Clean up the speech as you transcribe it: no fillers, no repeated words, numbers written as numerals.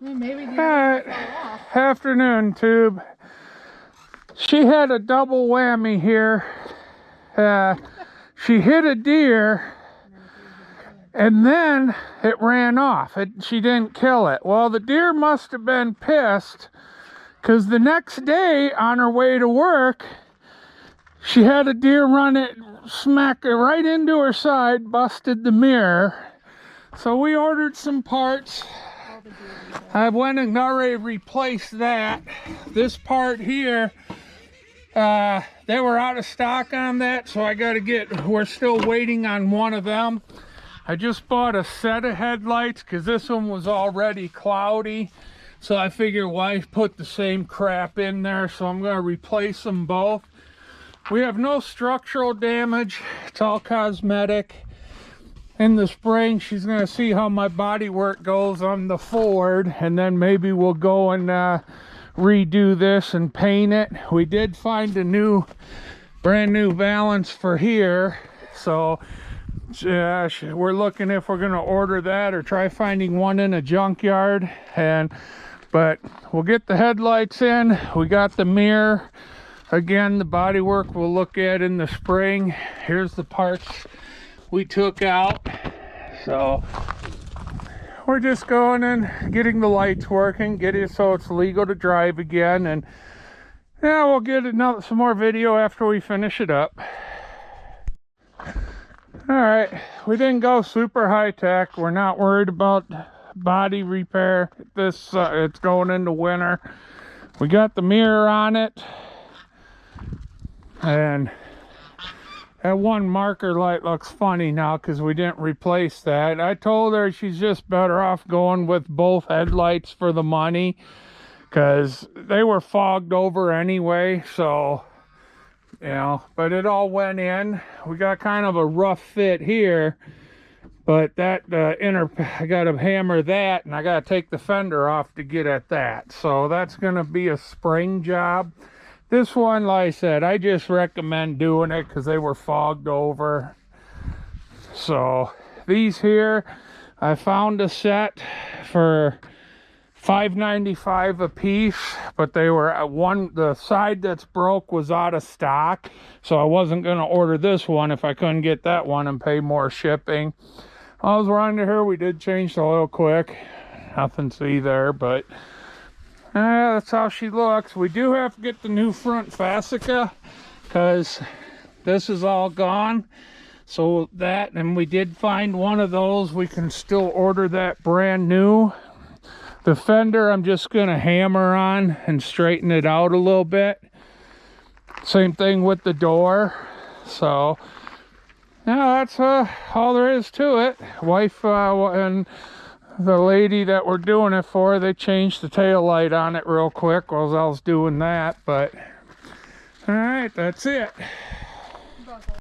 Maybe the other one fell off. Afternoon, Tube. She had a double whammy here. She hit a deer, and then it ran off. She didn't kill it. Well, the deer must have been pissed, because the next day on her way to work, she had a deer run it, smack it right into her side, busted the mirror. So we ordered some parts. I went and already replaced that. This part here, they were out of stock on that, so we're still waiting on one of them. I just bought a set of headlights because this one was already cloudy. So I figured why put the same crap in there, so I'm going to replace them both. We have no structural damage. It's all cosmetic. In the spring, she's going to see how my body work goes on the Ford, and then maybe we'll go and redo this and paint it. We did find a brand new valance for here, so we're looking if we're going to order that or try finding one in a junkyard. But we'll get the headlights in. We got the mirror. Again, the body work we'll look at in the spring. Here's the parts we took out. So we're just going and getting the lights working, get it so it's legal to drive again, and yeah, we'll get some more video after we finish it up. All right, we didn't go super high tech. We're not worried about body repair. It's going into winter. We got the mirror on it, and that one marker light looks funny now because we didn't replace that. I told her she's just better off going with both headlights for the money, because they were fogged over anyway. So, you know, but it all went in. We got kind of a rough fit here, but that I got to hammer that, and I got to take the fender off to get at that. So that's going to be a spring job. This one, like I said, I just recommend doing it because they were fogged over. So these here, I found a set for $5.95 a piece, but they were the side that's broke was out of stock, so I wasn't going to order this one if I couldn't get that one and pay more shipping. I was running to her. We did change the oil quick. Nothing to see there, but that's how she looks. We do have to get the new front fascia because this is all gone. So that, and we did find one of those. We can still order that brand new. The fender, I'm just going to hammer on and straighten it out a little bit. Same thing with the door. So, yeah, that's all there is to it. Wife and the lady that we're doing it for, they changed the tail light on it real quick while I was doing that. But all right, that's it.